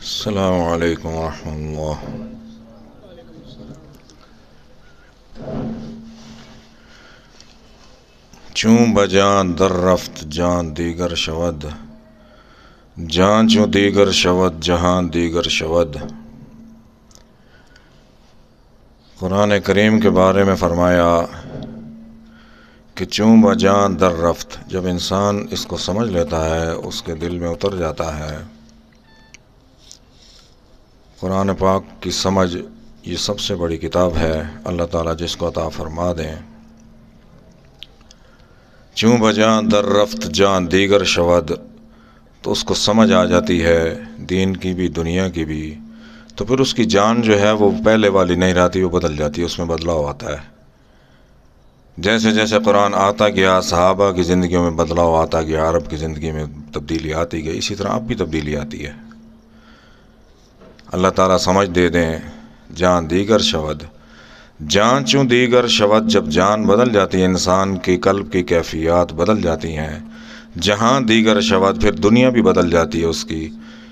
السلام علیکم ورحمۃ اللہ۔ چون بجان در رفت جان دیگر شود، جان چون دیگر شود جہان دیگر شود۔ قرآن کریم کے بارے میں فرمایا کہ چون بجان در رفت، جب انسان اس کو سمجھ لیتا ہے اس کے دل میں اتر جاتا ہے۔ قرآن پاک کی سمجھ یہ سب سے بڑی کتاب ہے، اللہ تعالیٰ جس کو عطا فرما دیں۔ چون بجان در رفت جان دیگر شود، تو اس کو سمجھ آ جاتی ہے دین کی بھی دنیا کی بھی، تو پھر اس کی جان جو ہے وہ پہلے والی نہیں رہتی، وہ بدل جاتی ہے، اس میں بدلاؤ آتا ہے۔ جیسے جیسے قرآن آتا گیا، صحابہ کی زندگیوں میں بدلاؤ آتا گیا، عرب کی زندگی میں تبدیلی آتی گئی، اسی طرح اب بھی تبدیلی آتی ہے۔ اللہ تعالیٰ سمجھ دے دیں۔ جان دیگر شود، جان چون دیگر شود، جب جان بدل جاتی ہے، انسان کی قلب کی کیفیات بدل جاتی ہیں۔ جہاں دیگر شود، پھر دنیا بھی بدل جاتی ہے اس کی،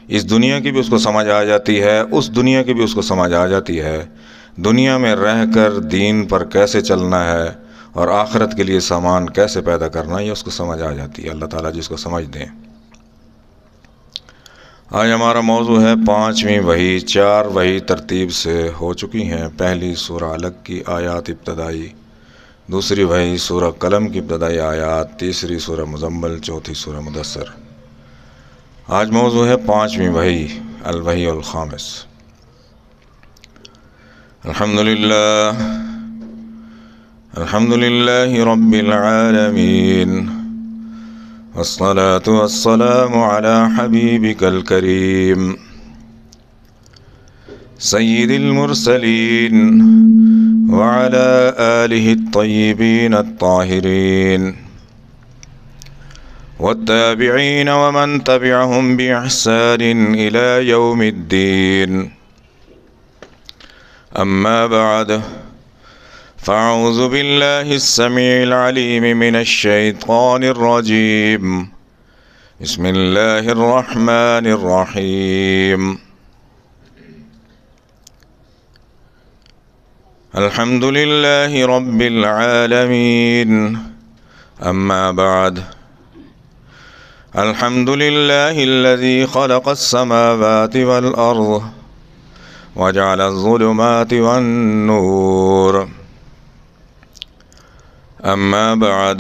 اس دنیا کی بھی اس کو سمجھ آ جاتی ہے، اس دنیا کی بھی اس کو سمجھ آ جاتی ہے۔ دنیا میں رہ کر دین پر کیسے چلنا ہے اور آخرت کے لیے سامان کیسے پیدا کرنا، یہ اس کو سمجھ آ جاتی ہے۔ اللہ تعالیٰ جس کو سمجھ دیں۔ آج ہمارا موضوع ہے 5ویں وحی۔ 4 وحی ترتیب سے ہو چکی ہیں۔ پہلی سورہ علق کی آیات ابتدائی، دوسری وحی سورہ قلم کی ابتدائی آیات، تیسری سورہ مزمل، چوتھی سورہ مدثر۔ آج موضوع ہے 5ویں وحی، الوحی الخامس۔ الحمدللہ رب العالمین، والصلاة والسلام على حبيبك الكريم سيد المرسلين وعلى آله الطيبين الطاهرين والتابعين ومن تبعهم بإحسان إلى يوم الدين، أما بعد، فأعوذ بالله السميع العليم من الشيطان الرجيم، بسم الله الرحمن الرحيم۔ الحمد لله رب العالمين، أما بعد، الحمد لله الذي خلق السماوات والأرض وجعل الظلمات والنور، أما بعد،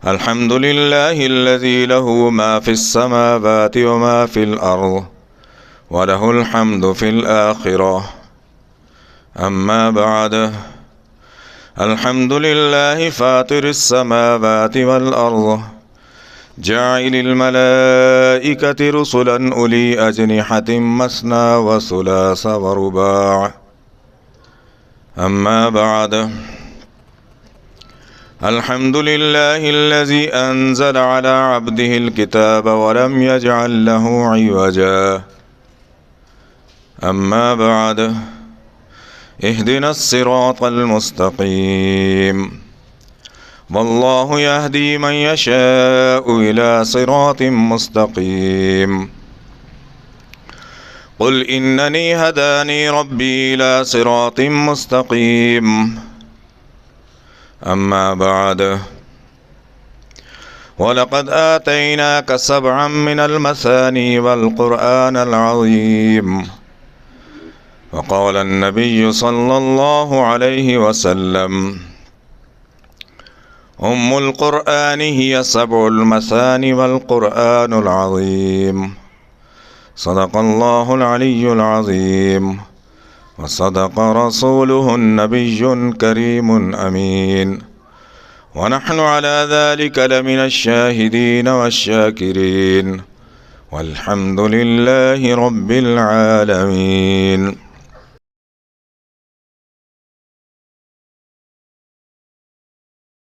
الحمد لله الذي له ما في السماوات وما في الأرض وله الحمد في الآخرة، أما بعد، الحمد لله فاطر السماوات والأرض جاعل الملائكة رسلا أولي أجنحة مثنى وثلاث ورباع، أما بعد، الحمد لله الذي أنزل على عبده الكتاب ولم يجعل له عوجا، أما بعد، اهدنا الصراط المستقيم، والله يهدي من يشاء إلى صراط مستقيم، قل إنني هداني ربي إلى صراط مستقيم، أما بعد، ولقد آتيناك 7 من المثاني والقرآن العظيم، وقال النبي صلى الله عليه وسلم: أم القرآن هي 7 المثاني والقرآن العظيم، صدق الله العلي العظيم، وصدق رسوله النبي الكريم أمين، ونحن على ذلك لمن الشاهدين والشاكرين، والحمد لله رب العالمين۔